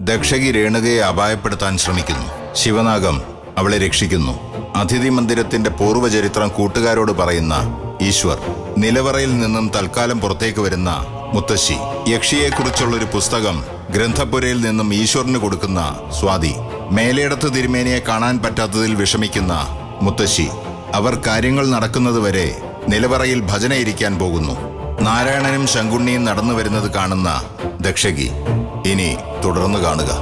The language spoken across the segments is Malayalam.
ദക്ഷകി രേണുകയെ അപായപ്പെടുത്താൻ ശ്രമിക്കുന്നു. ശിവനാഗം അവളെ രക്ഷിക്കുന്നു. അതിഥി മന്ദിരത്തിന്റെ പൂർവ്വചരിത്രം കൂട്ടുകാരോട് പറയുന്ന ഈശ്വർ, നിലവറയിൽ നിന്നും തൽക്കാലം പുറത്തേക്ക് വരുന്ന മുത്തശ്ശി, യക്ഷിയെക്കുറിച്ചുള്ളൊരു പുസ്തകം ഗ്രന്ഥപുരയിൽ നിന്നും ഈശ്വറിന് കൊടുക്കുന്ന സ്വാതി, മേലേടത്ത് തിരുമേനിയെ കാണാൻ പറ്റാത്തതിൽ വിഷമിക്കുന്ന മുത്തശ്ശി. അവർ കാര്യങ്ങൾ നടക്കുന്നതുവരെ നിലവറയിൽ ഭജന ഇരിക്കാൻ പോകുന്നു. നാരായണനും ശങ്കുണ്ണിയും നടന്നു വരുന്നത് കാണുന്ന ദക്ഷകി. ഇനി തുടർന്ന് കാണുക.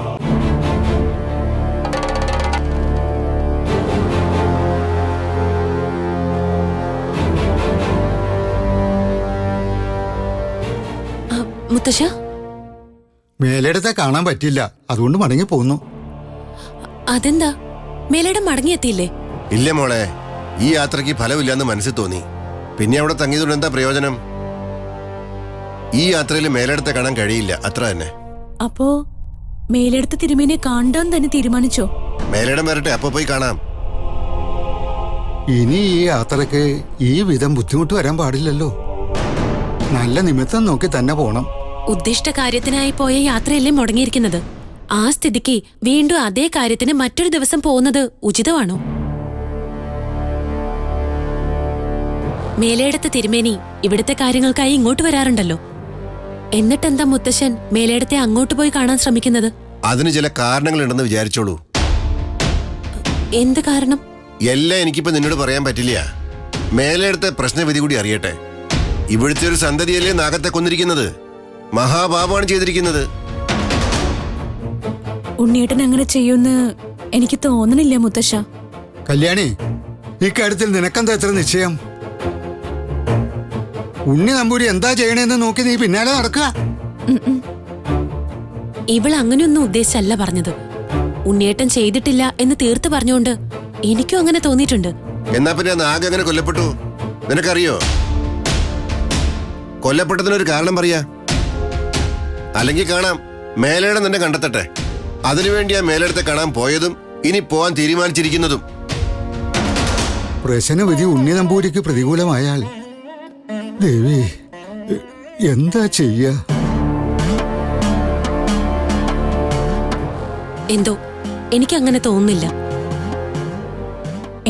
മുത്തശ്ശ, മേലെടുത്ത കാണാൻ പറ്റില്ല, അതുകൊണ്ട് മടങ്ങി പോന്നു. അതെന്താ? മേലേടം മടങ്ങിയെത്തിയില്ലേ? ഇല്ല മോളെ, ഈ യാത്രയ്ക്ക് ഫലമില്ലാന്ന് മനസ്സിൽ തോന്നി. പിന്നെ അവിടെ തങ്ങിയതുകൊണ്ട് എന്താ പ്രയോജനം? ഈ യാത്രയിൽ മേലെടുത്ത് കാണാൻ കഴിയില്ല, അത്ര തന്നെ. അപ്പോ മേലെടുത്ത് തിരുമേനെ കാണാൻ തന്നെ തീരുമാനിച്ചോ? മേലിടം വരട്ടെ, അപ്പൊ പോയി കാണാം. ഇനി ഈ യാത്രക്ക് ഈ വിധം ബുദ്ധിമുട്ട് വരാൻ പാടില്ലല്ലോ. നല്ല നിമിത്തം നോക്കി തന്നെ പോണം. ഉദ്ദിഷ്ട കാര്യത്തിനായി പോയ യാത്രയല്ലേ മുടങ്ങിയിരിക്കുന്നത്. ആ സ്ഥിതിക്ക് വീണ്ടും അതേ കാര്യത്തിന് മറ്റൊരു ദിവസം പോകുന്നത് ഉചിതമാണോ? മേലേടത്ത് തിരുമേനി ഇവിടുത്തെ കാര്യങ്ങൾക്കായി ഇങ്ങോട്ട് വരാറുണ്ടല്ലോ. എന്നിട്ടെന്താ മുത്തശ്ശൻ മേലേടത്തെ അങ്ങോട്ട് പോയി കാണാൻ ശ്രമിക്കുന്നത്? അതിന് ചില കാരണങ്ങളുണ്ടെന്ന് വിചാരിച്ചോളൂ. എന്ത് കാരണം? എല്ലാം എനിക്കിപ്പോ നിന്നോട് പറയാൻ പറ്റില്ല. മേലെടുത്ത പ്രശ്നവിധി കൂടി അറിയട്ടെ. ഇവിടുത്തെ ഒരു സന്തതിയല്ലേ നാഗത്തെ കൊന്നിരിക്കുന്നത്. മഹാപാപമാണ് ചെയ്തിരിക്കുന്നത്. ഉണ്ണിയേട്ടൻ അങ്ങനെ ചെയ്യുമെന്ന് എനിക്ക് തോന്നണില്ല മുത്തശ്ശ. കല്യാണി, ഇക്കാര്യത്തിൽ നിനക്കെന്താ എത്ര നിശ്ചയം? ഉണ്ണി നമ്പൂരി എന്താ ചെയ്യണേന്ന് നോക്കി നീ പിന്നാലെ നടക്കുക. ഇവൾ അങ്ങനെയൊന്നും ഉദ്ദേശിച്ചല്ല പറഞ്ഞത്. ഉണ്ണിയേട്ടൻ ചെയ്തിട്ടില്ല എന്ന് തീർത്ത് പറഞ്ഞുകൊണ്ട് എനിക്കും അങ്ങനെ തോന്നിയിട്ടുണ്ട്. എന്നാ പിന്നെ നാഗ എങ്ങനെ കൊല്ലപ്പെട്ടു നിനക്കറിയോ? കൊല്ലപ്പെട്ടതിനൊരു കാരണം പറയാ. അല്ലെങ്കിൽ കാണാം, മേലേടം തന്നെ കണ്ടെത്തട്ടെ. അതിനുവേണ്ടി ആ മേലെടുത്ത് കാണാൻ പോയതും ഇനി പോവാൻ തീരുമാനിച്ചിരിക്കുന്നതും. പ്രശ്നവിധി ഉണ്ണി നമ്പൂരിക്ക് പ്രതികൂലമായാൽ ദേവി എന്താ ചെയ്യ? എന്തോ എനിക്കങ്ങനെ തോന്നുന്നില്ല.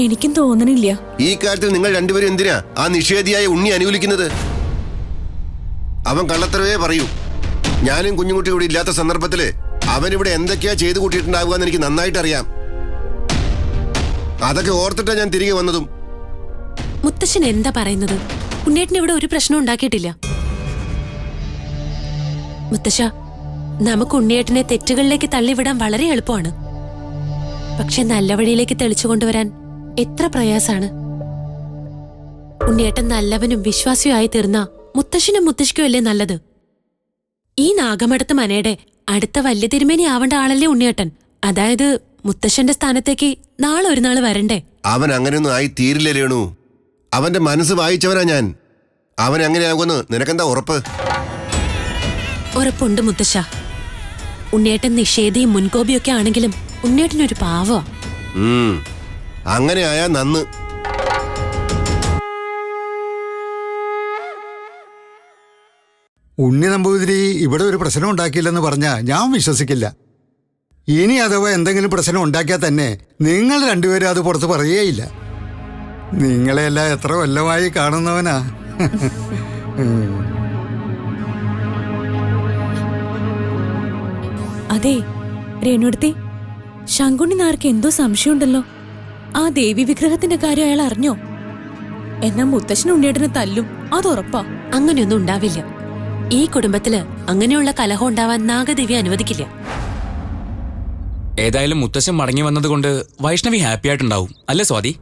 എനിക്കും തോന്നണില്ല. ഈ കാര്യത്തിൽ നിങ്ങൾ രണ്ടുപേരും എന്തിനാ ആ നിഷേധിയായ ഉണ്ണി അനുകൂലിക്കുന്നത്? അവൻ കള്ളത്തരവേ പറയൂ. ഞാനും കുഞ്ഞുകുട്ടി കൂടി ഇല്ലാത്ത സന്ദർഭത്തില് അവനിവിടെ എന്തൊക്കെയാ ചെയ്തു കൂട്ടിയിട്ടുണ്ടാവുക എന്ന് എനിക്ക് നന്നായിട്ട് അറിയാം. അതൊക്കെ ഓർത്തിട്ടാ ഞാൻ തിരികെ വന്നതും. മുത്തശ്ശൻ എന്താ പറയുന്നത്? ഉണ്ണേട്ടൻ ഇവിടെ ഒരു പ്രശ്നം ഉണ്ടാക്കിയിട്ടില്ല. മുത്തശ്ശ, നമുക്ക് ഉണ്ണിയേട്ടനെ തെറ്റുകളിലേക്ക് തള്ളിവിടാൻ വളരെ എളുപ്പമാണ്. പക്ഷെ നല്ല വഴിയിലേക്ക് തെളിച്ചു കൊണ്ടുവരാൻ എത്ര പ്രയാസാണ്. ഉണ്ണിയേട്ടൻ നല്ലവനും വിശ്വാസിയുമായി തീർന്ന മുത്തശ്ശനും മുത്തശ്ശിക്കും അല്ലേ നല്ലത്? ഈ നാഗമടത്ത് മനയുടെ അടുത്ത വലിയ തിരുമേനി ആവേണ്ട ആളല്ലേ ഉണ്ണിയേട്ടൻ. അതായത് മുത്തശ്ശന്റെ സ്ഥാനത്തേക്ക് നാളെ ഒരു നാള് വരണ്ടേ? അവൻ അങ്ങനെയൊന്നും ആയി തീരില്ല രേണു. അവന്റെ മനസ്സ് വായിച്ചവനാ ഞാൻ. അവൻ അങ്ങനെയാകുമെന്ന് നിനക്കെന്താ ഉറപ്പ്? ഉറപ്പുണ്ട് മുത്തശ്ശ. ഉണ്ണിയേട്ടൻ നിഷേധിയും മുൻകോപിയൊക്കെ ആണെങ്കിലും ഉണ്ണിയേട്ടനൊരു പാവമാ. അങ്ങനെ ആയാ നന്ന്. ഉണ്ണി നമ്പൂതിരി ഇവിടെ ഒരു പ്രശ്നം ഉണ്ടാക്കിയില്ലെന്ന് പറഞ്ഞാ ഞാൻ വിശ്വസിക്കില്ല. ഇനി അഥവാ എന്തെങ്കിലും പ്രശ്നം ഉണ്ടാക്കിയാൽ തന്നെ നിങ്ങൾ രണ്ടുപേരും അത് പുറത്ത് പറയുകയില്ല. നിങ്ങളെല്ലാം എത്ര കൊല്ലമായി കാണുന്നവനാ. അതെ രേണുടുത്തി, ശങ്കുണ്ണി നാർക്ക് എന്തോ സംശയമുണ്ടല്ലോ. ആ ദേവി വിഗ്രഹത്തിന്റെ കാര്യം അയാൾ അറിഞ്ഞോ? എന്നാ മുത്തശ്ശൻ ഉണ്ണിയേട്ടനെ തല്ലും, അതുറപ്പാ. അങ്ങനെയൊന്നും ഉണ്ടാവില്ല. ഈ കുടുംബത്തില് അങ്ങനെയുള്ള കലഹം ഉണ്ടാവാൻ നാഗദേവി അനുവദിക്കില്ല. ഏതായാലും മുത്തശ്ശൻ മടങ്ങി വന്നതുകൊണ്ട് വൈഷ്ണവി ഹാപ്പി ആയിട്ടുണ്ടാവും അല്ലേ സ്വാതി?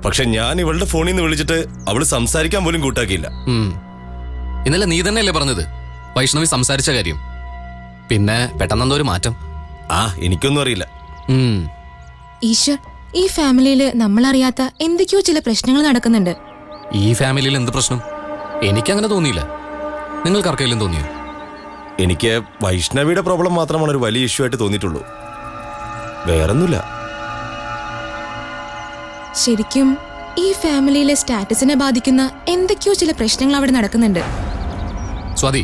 പക്ഷെ ഞാൻ ഇവളുടെ ഫോണിൽ നിന്ന് വിളിച്ചിട്ട് അവള് സംസാരിക്കാൻ പോലും കൂട്ടാക്കിയില്ല. ഇന്നലെ നീ തന്നെയല്ലേ പറഞ്ഞത് വൈഷ്ണവി സംസാരിച്ച കാര്യം? പിന്നെ പെട്ടെന്നെന്തോ ഒരു മാറ്റം. എനിക്കൊന്നും അറിയില്ല. ഈശ്വർ, ഈ ഫാമിലിയില് നമ്മളറിയാത്ത എന്തൊക്കെയോ ചില പ്രശ്നങ്ങൾ നടക്കുന്നുണ്ട്. ഈ ഫാമിലിയിൽ എന്ത് പ്രശ്നം? എനിക്കങ്ങനെ തോന്നിയില്ല. നിങ്ങൾക്ക് ആർക്കെങ്കിലും തോന്നിയോ? എനിക്ക് വൈഷ്ണവിയുടെ പ്രോബ്ലം മാത്രമാണ് ഒരു വലിയ ഇഷ്യൂ ആയിട്ട് തോന്നിയിട്ടുള്ളൂ. വേറൊന്നുമില്ല. ശരിക്കും ഈ ഫാമിലിയിലെ സ്റ്റാറ്റസിനെ ബാധിക്കുന്ന എന്തൊക്കെയോ ചില പ്രശ്നങ്ങൾ അവിടെ നടക്കുന്നുണ്ട്. സ്വാതി,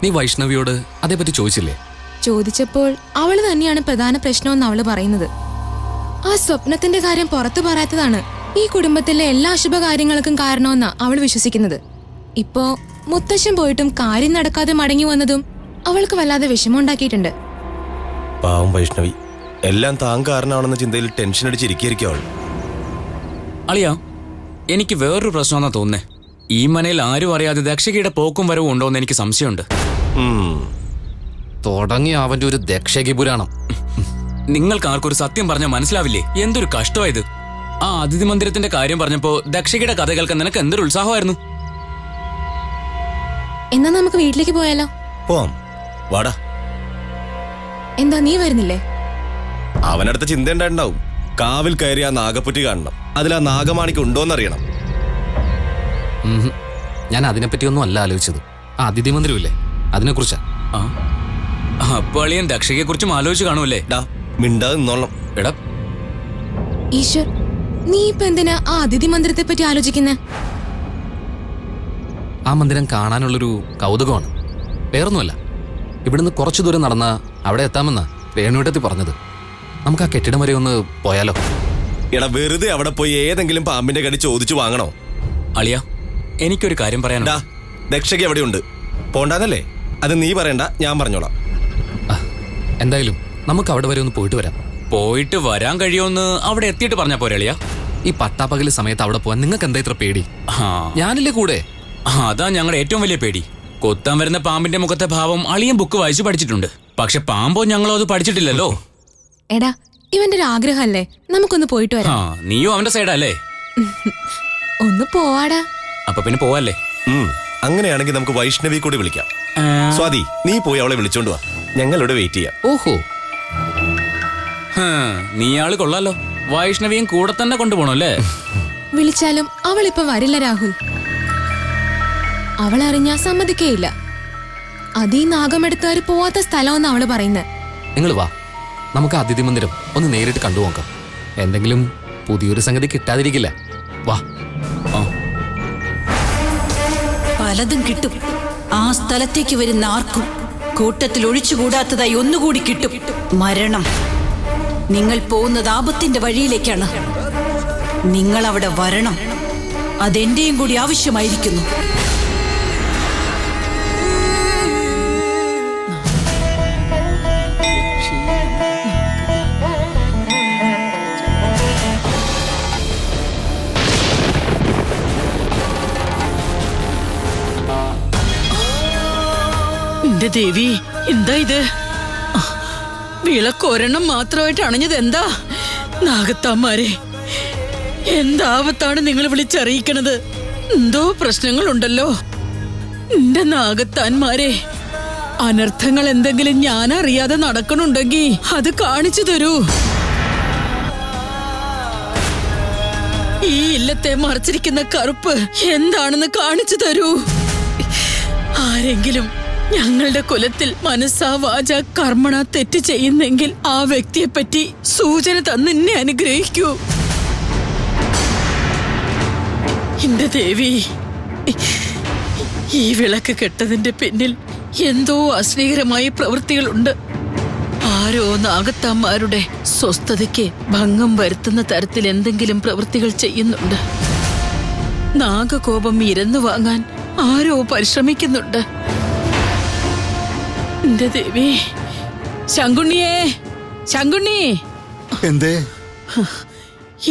നീ വൈഷ്ണവിയോട് അതേപറ്റി ചോദിച്ചില്ലേ? ചോദിച്ചപ്പോൾ അവള് തന്നെയാണ് പ്രധാന പ്രശ്നമെന്ന് അവള് പറയുന്നത്. ആ സ്വപ്നത്തിന്റെ കാര്യം പുറത്തു പറയാത്തതാണ് ഈ കുടുംബത്തിലെ എല്ലാ അശുഭകാര്യങ്ങൾക്കും കാരണമെന്നാ അവൾ വിശ്വസിക്കുന്നത്. ഇപ്പോ മുത്തശ്ശൻ പോയിട്ടും കാര്യം നടക്കാതെ മടങ്ങി വന്നതും അവൾക്ക് വല്ലാതെ വിഷമമുണ്ടാക്കിയിട്ടുണ്ട്. പാവം വൈഷ്ണവി, എല്ലാം താൻ കാരണമാണെന്ന ചിന്തയിൽ ടെൻഷൻ അടിച്ചിരിക്കും അവൾ. അളിയ, എനിക്ക് വേറൊരു പ്രശ്നമെന്നാ തോന്നുന്നേ. ഈ മനയിൽ ആരും അറിയാതെ ദക്ഷകിയുടെ പോക്കും വരവും ഉണ്ടോന്ന് എനിക്ക് സംശയമുണ്ട്. തുടങ്ങി അവന്റെ ഒരു ദക്ഷകി പുരാണം. നിങ്ങൾക്ക് ആർക്കൊരു സത്യം പറഞ്ഞാൽ മനസ്സിലാവില്ലേ? എന്തൊരു കഷ്ടമായത്. ആ അതിഥി മന്ദിരത്തിന്റെ കാര്യം പറഞ്ഞപ്പോ ദക്ഷകിയുടെ കഥ കേൾക്കാൻ നിനക്ക് എന്തൊരു ഉത്സാഹമായിരുന്നു. എന്നാ നമുക്ക് വീട്ടിലേക്ക് പോയാലോ? പോവാം, വാടാ. എന്താ നീ വരുന്നില്ലേ? അവനടുത്ത ചിന്ത ഉണ്ടായിട്ടുണ്ടാവും. കാവിൽ കയറി ആ നാഗപ്പുറ്റി കാണണം, അതിൽ ആ നാഗമാണിക്ക് ഉണ്ടോന്നറിയണം. ഞാൻ അതിനെപ്പറ്റിയൊന്നും അല്ല ആലോചിച്ചത്. ആ അതിഥി മന്ദിരമില്ലേ, അതിനെക്കുറിച്ചാ. അപ്പൊ അളിയൻ ദക്ഷകിയെ കുറിച്ചും ആലോചിച്ച് കാണുമല്ലേ? മിണ്ടാതെ നിന്നോളണം. എടാ ഈശ്വർ, നീ ഇപ്പൊ എന്തിനാ ആ അതിഥി മന്ദിരത്തെ പറ്റി ആലോചിക്കുന്നേ? ആ മന്ദിരം കാണാനുള്ളൊരു കൗതുകമാണ്, വേറൊന്നുമല്ല. ഇവിടുന്ന് കുറച്ചു ദൂരം നടന്ന അവിടെ എത്താമെന്നാ രേണുവേട്ടത്തി പറഞ്ഞത്. നമുക്ക് ആ കെട്ടിടം വരെ ഒന്ന് പോയാലോ? എടാ, വെറുതെ അവിടെ പോയി ഏതെങ്കിലും പാമ്പിന്റെ കടി ചോദിച്ചു വാങ്ങണോ? അളിയ, എനിക്കൊരു കാര്യം പറയാനുണ്ട്. ദക്ഷകി എവിടെയുണ്ട്? പോണ്ടാന്നല്ലേ? അത് നീ പറയണ്ട, ഞാൻ പറഞ്ഞോളാം. എന്തായാലും നമുക്ക് അവിടെ വരെ ഒന്ന് പോയിട്ട് വരാം. പോയിട്ട് വരാൻ കഴിയുമെന്ന് അവിടെ എത്തിയിട്ട് പറഞ്ഞാ പോരെ അളിയ? ഈ പട്ടാപ്പകല് സമയത്ത് അവിടെ പോവാൻ നിങ്ങൾക്ക് എന്താ ഇത്ര പേടി? ഞാനില്ലേ കൂടെ. അതാ ഞങ്ങളുടെ ഏറ്റവും വലിയ പേടി. കൊത്താൻ വരുന്ന പാമ്പിന്റെ മുഖത്തെ ഭാവം അളിയൻ ബുക്ക് വായിച്ചു പഠിച്ചിട്ടുണ്ട്. പക്ഷെ പാമ്പോ ഞങ്ങളോ അത് പഠിച്ചിട്ടില്ലല്ലോ. എടാ, ഇവന്റെ ഒരു ആഗ്രഹമല്ലേ, നമുക്കൊന്ന് പോയിട്ട് വരാം. നീയോ അവന്റെ സൈഡല്ലേ? ഒന്ന് പോവാടാ. അപ്പൊ പിന്നെ പോവല്ലേ? അങ്ങനെയാണെങ്കിൽ നമുക്ക് വൈഷ്ണവി കൂടി വിളിക്കാം. സ്വാതി, നീ പോയി അവളെ വിളിച്ചോണ്ട് വാ, ഞങ്ങളിവിടെ വെയിറ്റ് ചെയ്യാം. ഓഹോ, നീ ആള് കൊള്ളാലോ. വൈഷ്ണവിയും കൂടെ തന്നെ കൊണ്ടുപോണല്ലേ? വിളിച്ചാലും അവൾ ഇപ്പൊ വരില്ല രാഹുൽ. അവൾ അറിഞ്ഞാ സമ്മതിക്കേയില്ല. അതീ നാഗമെടുത്തുകാർ പോവാത്ത സ്ഥലമെന്ന് അവള് പറയുന്നത്. നിങ്ങൾ വാ, നമുക്ക് അതിഥി മന്ദിരം ഒന്ന് നേരിട്ട് കണ്ടു നോക്കാം. എന്തെങ്കിലും പുതിയൊരു സംഗതി കിട്ടാതിരിക്കില്ല. വാ. പലതും കിട്ടും. ആ സ്ഥലത്തേക്ക് വരുന്ന ആർക്കും കൂട്ടത്തിൽ ഒഴിച്ചുകൂടാത്തതായി ഒന്നുകൂടി കിട്ടും: മരണം. നിങ്ങൾ പോകുന്നത് ആപത്തിന്റെ വഴിയിലേക്കാണ്. നിങ്ങൾ അവിടെ വരണം. അതെന്റെയും കൂടി ആവശ്യമായിരിക്കുന്നു. എന്റെ ദേവി, എന്താ ഇത്? വിളക്കൊരെണ്ണം മാത്രമായിട്ട് അണഞ്ഞത് എന്താ? നാഗത്താന്മാരെ, എന്താപത്താണ് നിങ്ങൾ വിളിച്ചറിയിക്കണത്? എന്തോ പ്രശ്നങ്ങളുണ്ടല്ലോ. എന്റെ നാഗത്താന്മാരെ, അനർത്ഥങ്ങൾ എന്തെങ്കിലും ഞാൻ അറിയാതെ നടക്കണുണ്ടെങ്കിൽ അത് കാണിച്ചു തരൂ. ഈ ഇല്ലത്തെ മറച്ചിരിക്കുന്ന കറുപ്പ് എന്താണെന്ന് കാണിച്ചു തരൂ. ആരെങ്കിലും ഞങ്ങളുടെ കുലത്തിൽ മനസ്സാ വാച കർമ്മണ തെറ്റ് ചെയ്യുന്നെങ്കിൽ ആ വ്യക്തിയെ പറ്റി സൂചന തന്ന് എന്നെ അനുഗ്രഹിക്കൂ. എന്റെ ദേവി, ഈ വിളക്ക് കെട്ടതിന്റെ പിന്നിൽ എന്തോ അശ്ലീകരമായ പ്രവൃത്തികളുണ്ട്. ആരോ നാഗത്താന്മാരുടെ സ്വസ്ഥതയ്ക്ക് ഭംഗം വരുത്തുന്ന തരത്തിൽ എന്തെങ്കിലും പ്രവൃത്തികൾ ചെയ്യുന്നുണ്ട്. നാഗകോപം ഇരന്നു വാങ്ങാൻ ആരോ പരിശ്രമിക്കുന്നുണ്ട്. എന്റെ ദേവി, ശങ്കുണ്ണിയേ, ശങ്കുണ്ണി. എന്തേ?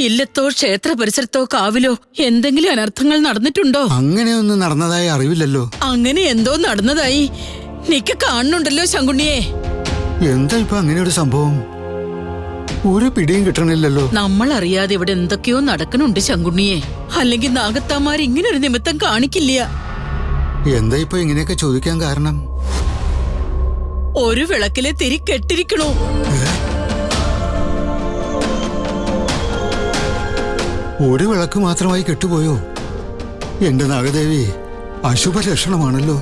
ഇല്ലത്തോ ക്ഷേത്ര പരിസരത്തോ കാവിലോ എന്തെങ്കിലും അനർത്ഥങ്ങൾ നടന്നിട്ടുണ്ടോ? അങ്ങനെയൊന്നും നടന്നതായി അറിവില്ലല്ലോ. അങ്ങനെ എന്തോ നടന്നതായി നിക്ക് കാണുന്നുണ്ടല്ലോ ശങ്കുണ്ണിയെ. എന്താ ഇപ്പൊ അങ്ങനെ ഒരു സംഭവം? ഒരു പിടിയും കിട്ടണില്ലല്ലോ. നമ്മൾ അറിയാതെ ഇവിടെ എന്തൊക്കെയോ നടക്കണുണ്ട് ശങ്കുണ്ണിയെ. അല്ലെങ്കിൽ നാഗത്താന്മാർ ഇങ്ങനെ ഒരു നിമിത്തം കാണിക്കില്ല. എന്താ ഇപ്പൊ ഇങ്ങനെയൊക്കെ ചോദിക്കാൻ കാരണം? ഒരു വിളക്കിലെ തിരി കെട്ടിരിക്കണു. ഒരു വിളക്ക് മാത്രമായി കെട്ടുപോയോ? എന്റെ നാഗദേവി, അശുഭ ലക്ഷണമാണല്ലോ.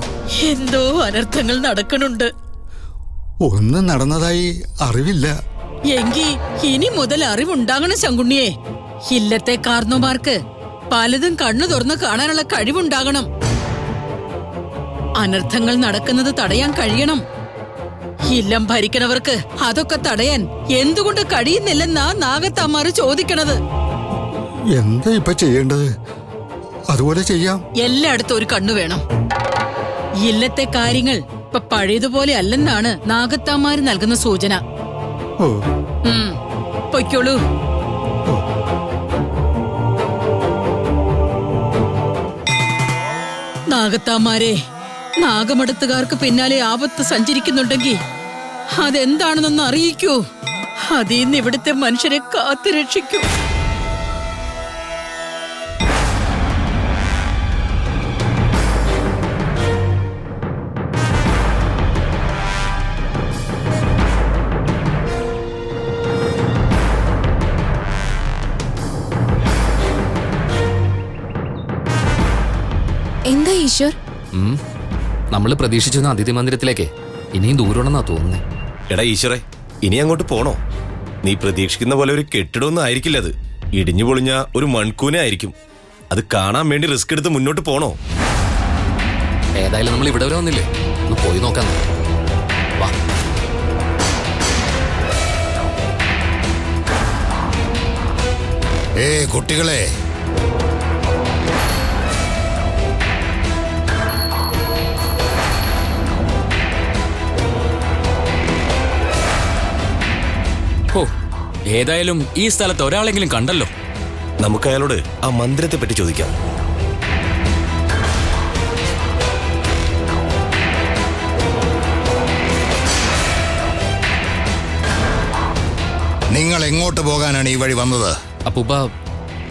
എന്തോ അനർത്ഥങ്ങൾ നടക്കണുണ്ട്. ഒന്നും നടന്നതായി അറിവില്ല. എങ്കി ഇനി മുതൽ അറിവുണ്ടാകണം ശങ്കുണ്ണിയെ. ഇല്ലത്തെ കാർന്നോമാർക്ക് പലതും കണ്ണു തുറന്ന് കാണാനുള്ള കഴിവുണ്ടാകണം. അനർത്ഥങ്ങൾ നടക്കുന്നത് തടയാൻ കഴിയണം. ഇല്ലം ഭരിക്കണവർക്ക് അതൊക്കെ തടയാൻ എന്തുകൊണ്ട് കഴിയുന്നില്ലെന്നാ നാഗത്താമാര് ചോദിക്കണത്. എന്താ ഇപ്പൊ ചെയ്യേണ്ടത്? അതുപോലെ ചെയ്യാം. എല്ലായിടത്തും ഒരു കണ്ണു വേണം. ഇല്ലത്തെ കാര്യങ്ങൾ ഇപ്പൊ പഴയതുപോലെ അല്ലെന്നാണ് നാഗത്താമാര് നൽകുന്ന സൂചന. ഓ, പൊയ്ക്കോളൂ. നാഗത്താമാരെ, നാഗമടത്തുകാർക്ക് പിന്നാലെ ആപത്ത് സഞ്ചരിക്കുന്നുണ്ടെങ്കിൽ അതെന്താണെന്നൊന്ന് അറിയിക്കൂ. അതിന്ന് ഇവിടുത്തെ മനുഷ്യരെ കാത്തു രക്ഷിക്കൂ. എന്താ ഈശ്വർ? നമ്മൾ പ്രതീക്ഷിച്ചിരുന്ന അതിഥി മന്ദിരത്തിലേക്ക് ഇനിയും ദൂരമാണെന്നാ തോന്നുന്നേ. എടാ ഈശ്വരേ, ഇനി അങ്ങോട്ട് പോണോ? നീ പ്രതീക്ഷിക്കുന്ന പോലെ ഒരു കെട്ടിടമൊന്നും ആയിരിക്കില്ല അത്. ഇടിഞ്ഞു പൊളിഞ്ഞ ഒരു മൺകൂന ആയിരിക്കും. അത് കാണാൻ വേണ്ടി റിസ്ക് എടുത്ത് മുന്നോട്ട് പോണോ? ഏതായാലും നമ്മൾ ഇവിടെ വരെ വന്നില്ലേ, ഒന്ന് പോയി നോക്കാം. വാ. കുട്ടികളെ, ഓ, ഏതായാലും ഈ സ്ഥലത്ത് ഒരാളെങ്കിലും കണ്ടല്ലോ. നമുക്ക് അയാളോട് ആ മന്ദിരത്തെ പറ്റി ചോദിക്കാം. നിങ്ങൾ എങ്ങോട്ട് പോകാനാണ് ഈ വഴി വന്നത്? അപ്പൂപ്പ,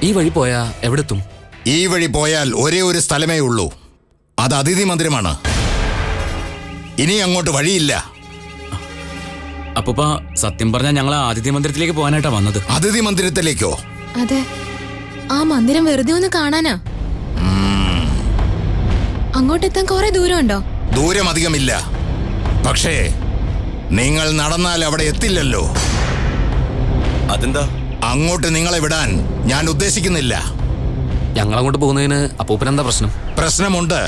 ഈ വഴി പോയാ എവിടെത്തും? ഈ വഴി പോയാൽ ഒരേ ഒരു സ്ഥലമേ ഉള്ളൂ. അത് അതിഥി മന്ദിരമാണ്. ഇനി അങ്ങോട്ട് വഴിയില്ല. അപ്പൂപ്പ, സത്യം പറഞ്ഞാൽ ഞങ്ങൾ ആ അതിഥി മന്ദിരത്തിലേക്ക് പോകാനായിട്ടാ വന്നത്. അതിഥി മന്ദിരത്തിലേക്കോ? അതെ, ആ മന്ദിരം വെറുതെ ഒന്ന് കാണാനാ. അങ്ങോട്ടെത്താൻ കുറെ ദൂരമുണ്ടോ? ദൂരം അധികമില്ല. പക്ഷേ നിങ്ങൾ നടന്നാൽ അവിടെ എത്തില്ലല്ലോ. അതെന്താ? അങ്ങോട്ട് നിങ്ങളെ വിടാൻ ഞാൻ ഉദ്ദേശിക്കുന്നില്ല. ഞങ്ങളങ്ങോട്ട് പോകുന്നതിന് അപ്പൂപ്പനെന്താ പ്രശ്നം? പ്രശ്നമുണ്ട്.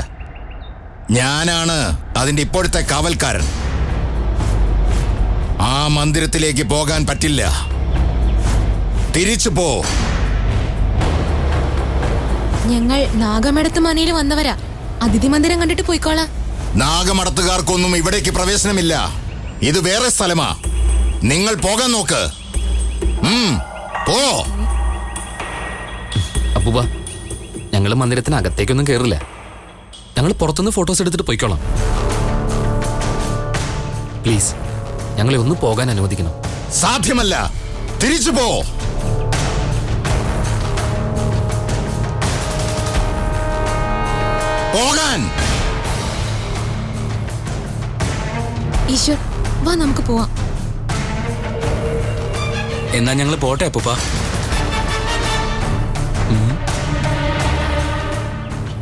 ഞാനാണ് അതിന്റെ ഇപ്പോഴത്തെ കാവൽക്കാരൻ. ആ മന്ദിരത്തിലേക്ക് പോകാൻ പറ്റില്ല. തിരിച്ചു പോ. ഞങ്ങൾ നാഗമടത്ത് മനയിൽ വന്നവരാ. അതിഥി മന്ദിരം കണ്ടിട്ട് പോയിക്കോളാം. നാഗമടത്തുകാർക്കൊന്നും ഇവിടേക്ക് പ്രവേശനമില്ല. ഇത് വേറെ സ്ഥലമാ. നിങ്ങൾ പോകാൻ നോക്ക്. പോ. അപ്പൂപ്പ, ഞങ്ങൾ മന്ദിരത്തിനകത്തേക്കൊന്നും കയറില്ല. ഞങ്ങൾ പുറത്തുനിന്ന് ഫോട്ടോസ് എടുത്തിട്ട് പോയിക്കോളാം. പ്ലീസ്, ഞങ്ങളെ ഒന്ന് പോകാൻ അനുവദിക്കണം. സാധ്യമല്ല. തിരിച്ചു പോ. പോകാൻ. ഈശ്വർ, വാ നമുക്ക് പോവാം. എന്നാ ഞങ്ങൾ പോട്ടെ അപ്പൂപ്പ.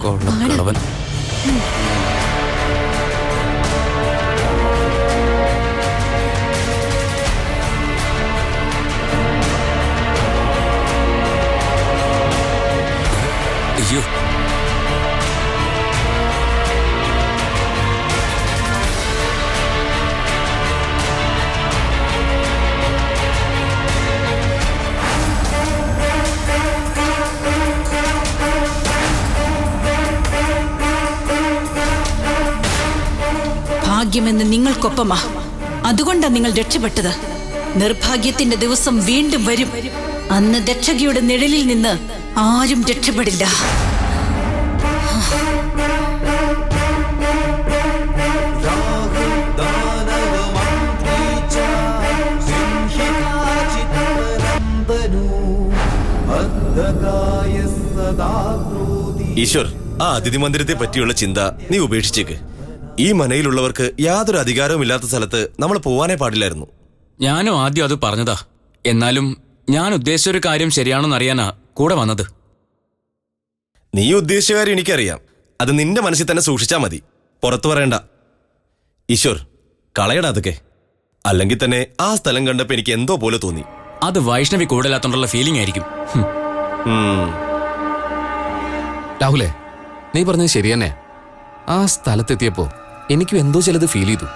കൊള്ളക്കളവൻ. അയ്യോ, ഭാഗ്യമെന്ന് നിങ്ങൾക്കൊപ്പമാ. അതുകൊണ്ടാ നിങ്ങൾ രക്ഷപ്പെട്ടത്. നിർഭാഗ്യത്തിന്റെ ദിവസം വീണ്ടും വരും. അന്ന് ദക്ഷകിയുടെ നിഴലിൽ നിന്ന് ആരും രക്ഷപ്പെടില്ല. ഈശ്വർ, ആ അതിഥി മന്ദിരത്തെ പറ്റിയുള്ള ചിന്ത നീ ഉപേക്ഷിച്ചേക്ക്. ഈ മനയിലുള്ളവർക്ക് യാതൊരു അധികാരവും ഇല്ലാത്ത സ്ഥലത്ത് നമ്മൾ പോവാനേ പാടില്ലായിരുന്നു. ഞാനും ആദ്യം അത് പറഞ്ഞതാ. എന്നാലും ഞാൻ ഉദ്ദേശിച്ചൊരു കാര്യം ശരിയാണെന്ന് അറിയാനാ കൂടെ വന്നത്. നീ ഉദ്ദേശിച്ച കാര്യം എനിക്കറിയാം. അത് നിന്റെ മനസ്സിൽ തന്നെ സൂക്ഷിച്ചാ മതി, പുറത്തു പറയണ്ട. ഈശ്വർ, കളയടാ അതൊക്കെ. അല്ലെങ്കിൽ തന്നെ ആ സ്ഥലം കണ്ടപ്പോ എനിക്ക് എന്തോ പോലെ തോന്നി. അത് വൈഷ്ണവി കൂടുതലാത്തോണ്ടുള്ള ഫീലിംഗ് ആയിരിക്കും. രാഹുലേ, നീ പറഞ്ഞത് ശരി തന്നെ. ആ സ്ഥലത്തെത്തിയപ്പോ എനിക്കും എന്തോ ചിലത് ഫീൽ ചെയ്തു.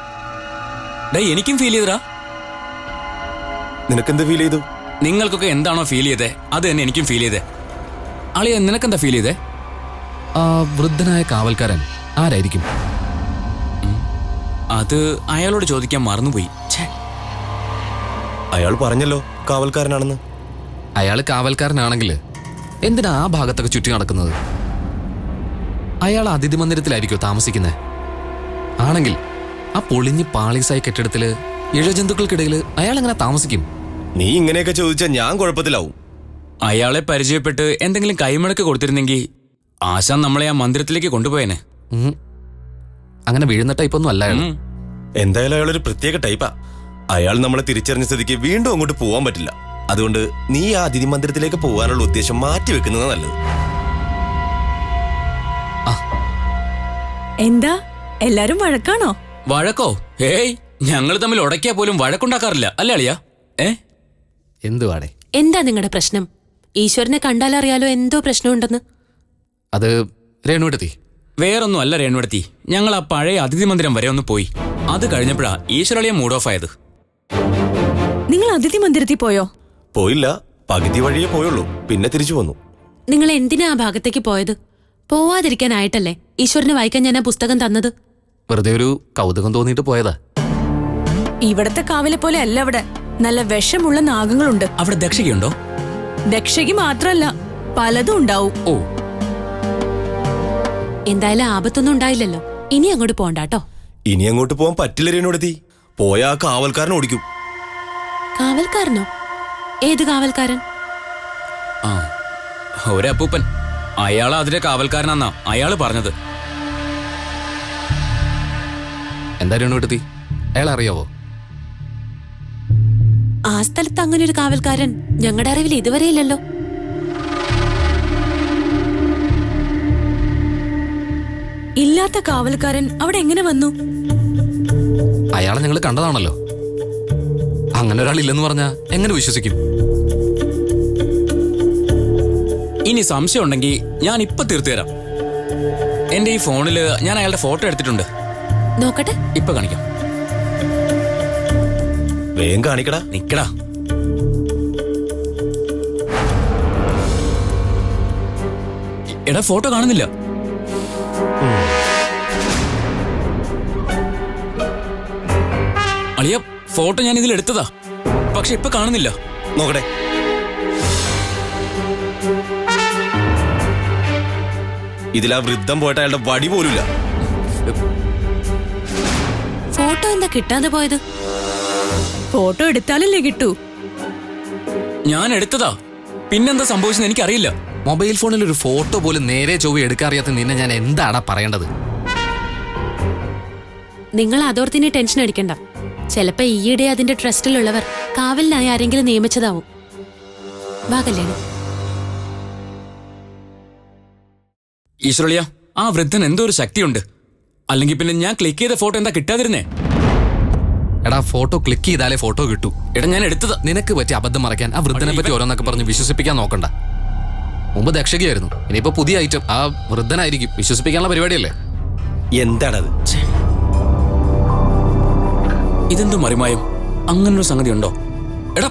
എനിക്കും ഫീൽ ചെയ്തടാ. നിനക്കെന്ത് ഫീൽ ചെയ്തു? നിങ്ങൾക്കൊക്കെ എന്താണോ ഫീൽ ചെയ്തേ അത് തന്നെ എനിക്കും ഫീൽ ചെയ്തേ. അളിയ നിനക്കെന്താ ഫീൽ ചെയ്തേ? ആ വൃദ്ധനായ കാവൽക്കാരൻ ആരായിരിക്കും? അത് അയാളോട് ചോദിക്കാൻ മറന്നുപോയി. അയാൾ പറഞ്ഞല്ലോ കാവൽക്കാരനാണെന്ന്. അയാൾ കാവൽക്കാരനാണെങ്കിൽ എന്തിനാ ആ ഭാഗത്തൊക്കെ ചുറ്റി നടക്കുന്നത്? അയാൾ അതിഥി മന്ദിരത്തിലായിരിക്കോ താമസിക്കുന്നത്? ആണെങ്കിൽ ആ പൊളിഞ്ഞ് പാളീസായ കെട്ടിടത്തില് ഇഴജന്തുക്കൾക്കിടയിൽ അയാൾ എങ്ങനെ താമസിക്കും? നീ ഇങ്ങനെയൊക്കെ ചോദിച്ചാൽ ഞാൻ കുഴപ്പത്തിലാവും. അയാളെ പരിചയപ്പെട്ട് എന്തെങ്കിലും കൈമടക്ക് കൊടുത്തിരുന്നെങ്കിൽ ആശാൻ നമ്മളെ ആ മന്ദിരത്തിലേക്ക് കൊണ്ടുപോയേനെ. അങ്ങനെ വീഴുന്ന ടൈപ്പൊന്നും അല്ല അയാൾ. എന്തായാലും അയാളൊരു പ്രത്യേക ടൈപ്പാ. അയാൾ നമ്മളെ തിരിച്ചറിഞ്ഞ സ്ഥിതിക്ക് വീണ്ടും അങ്ങോട്ട് പോവാൻ പറ്റില്ല. അതുകൊണ്ട് നീ ആ അതിഥി മന്ദിരത്തിലേക്ക് പോകാനുള്ള ഉദ്ദേശം മാറ്റിവെക്കുന്നത് നല്ലത്. എന്താ എല്ലാരും വഴക്കാണോ? വഴക്കോ? ഏയ്, ഞങ്ങൾ തമ്മിൽ ഉടക്കിയാ പോലും വഴക്കുണ്ടാക്കാറില്ല അല്ലേ അളിയാ? എന്തുവാടെ? എന്താ നിങ്ങളുടെ പ്രശ്നം? ഈശ്വരനെ കണ്ടാലറിയാലോ എന്തോ പ്രശ്നമുണ്ടെന്ന്. അത് രേണുവെടുത്തി വേറൊന്നും അല്ല രേണുവെടുത്തി, ഞങ്ങൾ ആ പഴയ അതിഥി മന്ദിരം വരെ ഒന്ന് പോയി. അത് കഴിഞ്ഞപ്പോഴാ ഈശ്വരളിയെ മൂഡ് ഓഫ് ആയത്. നിങ്ങൾ അതിഥി മന്ദിരത്തിൽ പോയോ? പോയില്ല, പകുതി വഴിയേ പോയുള്ളൂ. പിന്നെ തിരിച്ചു വന്നു. നിങ്ങൾ എന്തിനാ ആ ഭാഗത്തേക്ക് പോയത്? പോവാതിരിക്കാനായിട്ടല്ലേ ഈശ്വരന് വായിക്കാൻ ഞാൻ ആ പുസ്തകം തന്നത്? വെറുതെ ഒരു കൗതുകം തോന്നിയിട്ട് പോയതാ. ഇവിടത്തെ കാവിലെ പോലെ അല്ല അവിടെ. നല്ല വിഷമുള്ള നാഗങ്ങളുണ്ട്. അവിടെ ദക്ഷയുണ്ടോ? ദക്ഷയ്ക്ക് മാത്രല്ല, പലതും ഉണ്ടാവും. ഓ, എന്തായാലും ആപത്തൊന്നും ഉണ്ടായില്ലല്ലോ. ഇനി അങ്ങോട്ട് പോണ്ടാട്ടോ. ഇനി അങ്ങോട്ട് പോകാൻ പറ്റില്ല രേണുവെടുത്തി. പോയാ ആ കാവൽക്കാരൻ ഓടിക്കും. കാവൽക്കാരനോ? ഏത് കാവൽക്കാരൻ? ആ ഒരപ്പൂപ്പൻ. അയാളാ അതിന്റെ കാവൽക്കാരനാന്നാ അയാള് പറഞ്ഞത്. എന്താ രേണുവെടുത്തി, അയാൾ അറിയാവോ? ആ സ്ഥലത്ത് അങ്ങനെ ഒരു കാവൽക്കാരൻ ഞങ്ങളുടെ അറിവിൽ ഇതുവരെ ഇല്ലല്ലോ. ഇല്ലാത്ത കാവൽക്കാരൻ അവിടെ എങ്ങനെ വന്നു? അയാളെ നിങ്ങൾ കണ്ടതാണല്ലോ. അങ്ങനെ ഒരാളില്ലെന്ന് പറഞ്ഞാ എങ്ങനെ വിശ്വസിക്കും? ഇനി സംശയം ഉണ്ടെങ്കിൽ ഞാൻ ഇപ്പൊ തീർത്തു തരാം. എന്റെ ഈ ഫോണില് ഞാൻ അയാളുടെ ഫോട്ടോ എടുത്തിട്ടുണ്ട്. നോക്കട്ടെ. ഇപ്പൊ കാണിക്കാം. വേഗം കാണിക്കടാ. നിക്കടാ. എടാ, ഫോട്ടോ കാണുന്നില്ല. അളിയ, ഫോട്ടോ ഞാൻ ഇതിൽ എടുത്തതാ, പക്ഷെ ഇപ്പൊ കാണുന്നില്ല. നോക്കട്ടെ. ഇതിലാ വൃദ്ധം പോയിട്ട് അയാളുടെ വടി പോലുമില്ല. ഫോട്ടോ എന്താ കിട്ടാതെ പോയത്? ഫോട്ടോ എടുത്താലല്ലേ കിട്ടൂ. ഞാൻ എടുത്തതാ, പിന്നെന്താ സംഭവിച്ചെന്ന് എനിക്കറിയില്ല. മൊബൈൽ ഫോണിൽ ഒരു ഫോട്ടോ പോലും നേരെ ചൊവ്വ എടുക്കാറിയാത്ത നിന്നെ ഞാൻ എന്താടാ പറയേണ്ടത്? നിങ്ങൾ അതോർത്തിനെ ടെൻഷൻ അടിക്കണ്ട. ചിലപ്പോ ഈയിടെ അതിന്റെ ട്രസ്റ്റിലുള്ളവർ കാവലിനായി ആരെങ്കിലും നിയമിച്ചതാവും. വാ കല്യാണി. ഈശ്വരളിയ, ആ വൃദ്ധൻ എന്തോ ഒരു ശക്തിയുണ്ട്. അല്ലെങ്കിൽ പിന്നെ ഞാൻ ക്ലിക്ക് ചെയ്ത ഫോട്ടോ എന്താ കിട്ടാതിരുന്നേ? എടാ, ഫോട്ടോ ക്ലിക്ക് ചെയ്താലേ ഫോട്ടോ കിട്ടൂ. എടാ, ഞാൻ എടുത്തത്. നിനക്ക് പറ്റി അബദ്ധം മറയ്ക്കാൻ ആ വൃദ്ധനെ പറ്റി ഓരോന്നൊക്കെ പറഞ്ഞ് വിശ്വസിപ്പിക്കാൻ നോക്കണ്ട. മുമ്പ് ദക്ഷകയായിരുന്നു, ഇനിയിപ്പോ പുതിയ ഐറ്റം ആ വൃദ്ധനായിരിക്കും. വിശ്വസിപ്പിക്കാനുള്ള പരിപാടിയല്ലേ? എന്താണത്? ഇതെന്തോ മറിമായും. അങ്ങനൊരു സംഗതി ഉണ്ടോ? എടാ,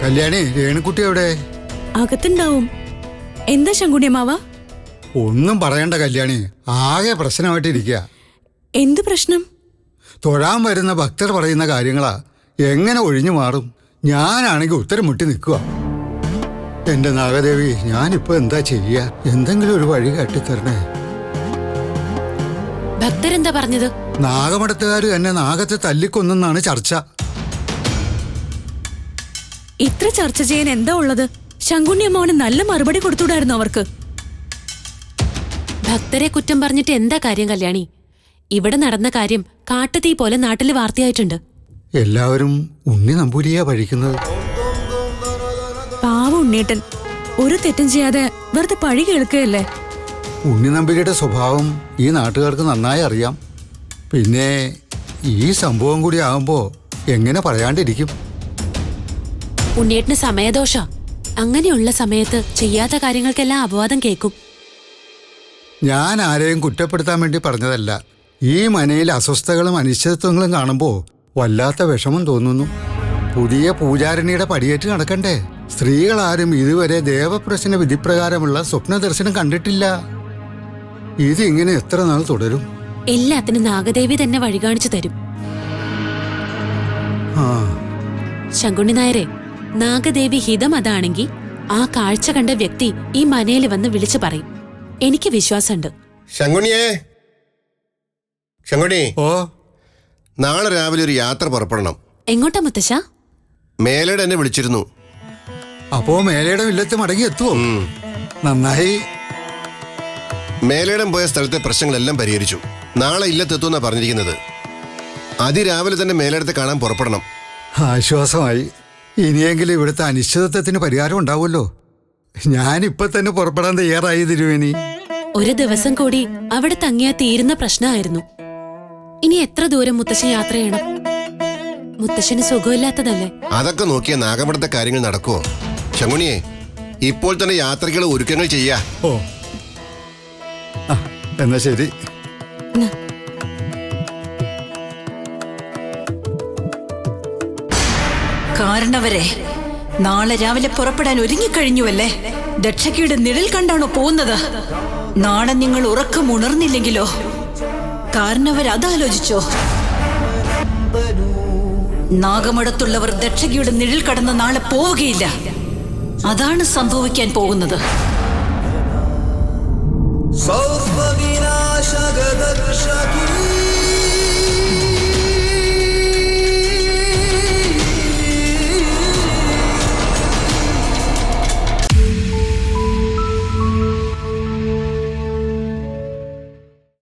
കല്യാണി, രേണുക്കുട്ടി എവിടെ? അകത്തുണ്ടാവും. എന്താ ശങ്കുണ്യമാവ? ഒന്നും പറയണ്ട കല്യാണി, ആകെ പ്രശ്നമായിട്ടിരിക്കുക. എന്ത് പ്രശ്നം? തൊഴാൻ വരുന്ന ഭക്തർ പറയുന്ന കാര്യങ്ങളാ എങ്ങനെ ഒഴിഞ്ഞു മാറും? ഞാനാണെങ്കിൽ ഉത്തരം മുട്ടി നിൽക്കുക. എന്റെ നാഗദേവി, ഞാനിപ്പോ എന്താ ചെയ്യുക? എന്തെങ്കിലും ഒരു വഴി കാട്ടിത്തരണേ. ഭക്തരെന്താ പറഞ്ഞത്? നാഗമഠത്തുകാർ എന്നെ നാഗത്തെ തല്ലിക്കൊന്നെന്നാണ് ചർച്ച. ഇത്ര ചർച്ച ചെയ്യാൻ എന്താ ഉള്ളത്? ശങ്കുണ്യമ്മാവന് നല്ല മറുപടി കൊടുത്തുകൂടായിരുന്നു അവർക്ക്. ഭക്തരെ കുറ്റം പറഞ്ഞിട്ട് എന്താ കാര്യം കല്യാണി? ഇവിടെ നടന്ന കാര്യം കാട്ടുതീ പോലെ നാട്ടിൽ വാർത്തയായിട്ടുണ്ട്. എല്ലാവരും ഉണ്ണി നമ്പൂരിയാ പഴിക്കുന്നത്. പാവ ഉണ്ണീട്ടൻ ഒരു തെറ്റും ചെയ്യാതെ വെറുതെ പഴി കേൾക്കുകയല്ലേ. ഉണ്ണി നമ്പൂരിയുടെ സ്വഭാവം ഈ നാട്ടുകാർക്ക് നന്നായി അറിയാം. പിന്നെ ഈ സംഭവം കൂടി ആകുമ്പോ എങ്ങനെ പറയാണ്ടിരിക്കും? ഉണ്ണിയേട്ടന് സമയദോഷ. അങ്ങനെയുള്ള സമയത്ത് ചെയ്യാത്ത കാര്യങ്ങൾക്കെല്ലാം അപവാദം കേൾക്കും. ഞാൻ ആരെയും കുറ്റപ്പെടുത്താൻ വേണ്ടി പറഞ്ഞതല്ല. ഈ മനയിൽ അസ്വസ്ഥതകളും അനിശ്ചിതത്വങ്ങളും കാണുമ്പോൾ വല്ലാത്ത വിഷമം തോന്നുന്നു. പുതിയ പൂജാരിണിയുടെ പടിയേറ്റ് നടക്കണ്ടേ? സ്ത്രീകളാരും ഇതുവരെ ദേവപ്രശ്ന വിധിപ്രകാരമുള്ള സ്വപ്ന ദർശനം കണ്ടിട്ടില്ല. ഇതിങ്ങനെ എത്ര നാൾ തുടരും? എല്ലാത്തിനും നാഗദേവി തന്നെ വഴി കാണിച്ചു തരും. ആ, ശങ്കുണ്ണി നായരെ, നാഗദേവി ഹിതം അതാണെങ്കിൽ ആ കാഴ്ച കണ്ട വ്യക്തി ഈ മനയിൽ വന്ന് വിളിച്ചു പറയും. എനിക്ക് വിശ്വാസമുണ്ട്. ശങ്കുണിയേ, ശങ്കുണി, ഓ നാളെ രാവിലെ ഒരു യാത്ര പുറപ്പെടണം. എങ്ങോട്ടാ മുത്തശ്ശ? മേലേടെ എന്നെ വിളിച്ചിരുന്നു. അപ്പോ മേലയുടെ വില്ലത്ത് മടങ്ങി എത്തുവോ? നന്നായി. മേലേടം പോയ സ്ഥലത്തെ പ്രശ്നങ്ങളെല്ലാം പരിഹരിച്ചു. നാളെ ഇല്ലത്തെത്തുമെന്നാ പറഞ്ഞിരിക്കുന്നത്. അതിരാവിലെ തന്നെ മേലേടത്തെ കാണാൻ പുറപ്പെടണം. ആശ്വാസമായി. ഇനിയെങ്കിലും ഇവിടുത്തെ അനിശ്ചിതത്വത്തിന് പരിഹാരം ഉണ്ടാവുമല്ലോ. ഞാനിപ്പൊ തന്നെ പുറപ്പെടാൻ തയ്യാറായി തിരുവേനി. ഒരു ദിവസം കൂടി അവിടെ തങ്ങിയാ തീരുന്ന പ്രശ്നമായിരുന്നു. ഇനി എത്ര ദൂരം മുത്തശ്ശൻ യാത്ര ചെയ്യണം? മുത്തശ്ശന് സുഖമില്ലാത്തതല്ലേ? അതൊക്കെ നോക്കിയ നാഗമഠത്തെ കാര്യങ്ങൾ നടക്കുവോ? ശങ്കുണിയെ, ഇപ്പോൾ തന്നെ യാത്രയ്ക്കുള്ള ഒരുക്കങ്ങൾ ചെയ്യാ. ഓ, എന്നാ ശരി. കാരണവരെ, നാളെ രാവിലെ പുറപ്പെടാൻ ഒരുങ്ങിക്കഴിഞ്ഞുവല്ലേ? ദക്ഷയ്ക്കയുടെ നിഴൽ കണ്ടാണോ പോകുന്നത്? നാളെ നിങ്ങൾ ഉറക്കം ഉണർന്നില്ലെങ്കിലോ? കാരണവർ അതാലോചിച്ചോ? നാഗമഠത്തുള്ളവർ ദക്ഷയ്ക്കയുടെ നിഴൽ കടന്ന് നാളെ പോവുകയില്ല. അതാണ് സംഭവിക്കാൻ പോകുന്നത്. സർവവിനാശകദക്ഷകീ